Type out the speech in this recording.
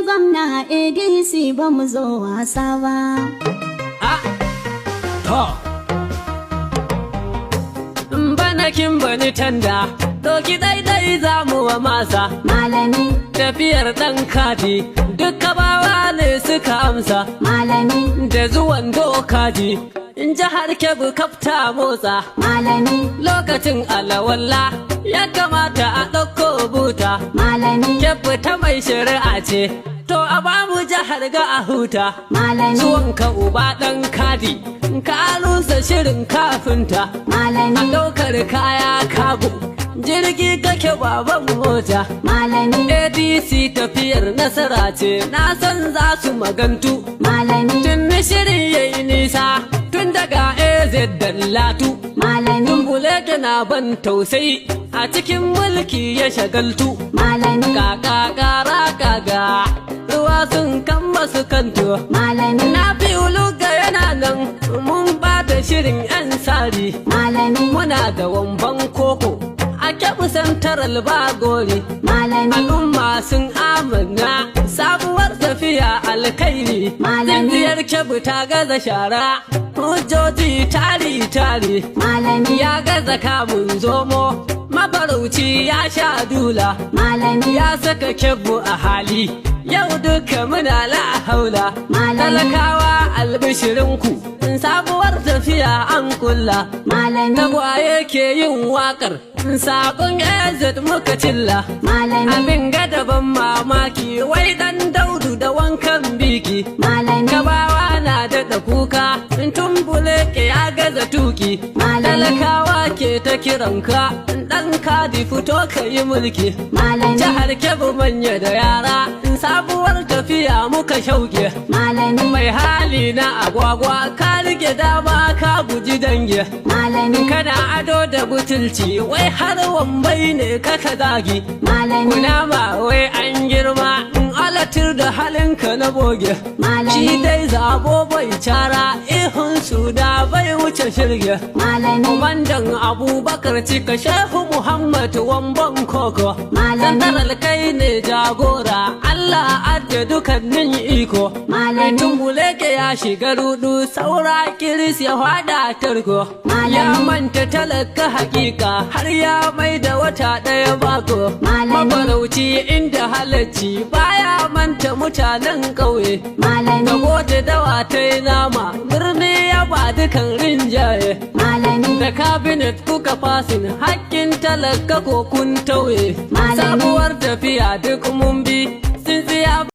gwamna ADC ba mu zo wasa ba. Bana kin bani tanda, doki daidai za mu wa masa. Malami, Tafiyar ɗan kati, duka bawa ne suka amsa. malami, Da zuwan dokaji, in jihar Kebbi kafta motsa. malami, Lokacin alawalla, ya kamata a ɗauko buta. malami, Kebbi ta mai shari'a ce, to a bamu jihar ga a huta. malami, Zuwanka uba ɗan kadi, ka rusa shirin kafinta. A malami, ɗaukar kaya kago, jirgi kake baban mota. malami, ADC tafiyar nasara ce, na san za su magantu. malami, Tun shirin yayi nisa, tun daga AZ Dallatu. malami, Dumbule na ban tausayi, a cikin mulki ya shagaltu. malami, Kakakara kaga, ruwa sun kan masu kanto. malami, Na fi uluga yana nan, mun ba da shirin 'yan sari. malami, Muna da wamban koko, a Kebbi Central ba gori. malami, Al'umma sun amana, sabuwar tafiya alkairi. Malami. Tsintsiyar Kebbi ta gaza shara, hujjoji tari-tari. malami, Ya gaza kamun zomo, mafarauci ya sha dula. malami, Ya saka Kebbi a hali, yau duka muna la haula. Malami. Talakawa albishirinku, sabuwar tafiya an kulla. malami, Tagwaye ke yin wakar, sakon AZ muka cilla. malami, Abin gadaban mamaki, wai dan daudu da wankan biki. malami, Gabawa na daɗa kuka, tumbule ke ya gaza tuki. Malami. Talakawa ke ta kiranka, ɗan kadi fito ka yi mulki. malami, Jihar Kebbi manya da yara, sabuwar tafiya muka shauke. malami, Mai hali na agwagwa, ka rike dama ka guji dange. malami, Kana ado da butulci, wai har wambai ne kaka zagi. malami, Kunama wai an girma, in alatir da halinka na boge. Malami. Shi dai zabo bai cara, ihun su da bai wuce shirge. malami, Komandan Abubakar cika Shehu Muhammad wamban koko. Malami. Sandaral kai ne jagora, Allah adda dukannin iko. Malami. Tumbuleke ya shiga rudu, saura kiris ya fada tarko. Malami. Ya manta talaka hakika, har ya mai da wata ɗaya bako. Malami. Mafarauci inda halacci, baya manta mutanen ƙauye. malami, Da goje dawa ta yi nama, birni ya ba dukan rinjaye. malami, Da kabinet kuka fasin, hakkin talaka ko kun tauye. Malami. Sabuwar tafiya duk mun bi, tsintsiya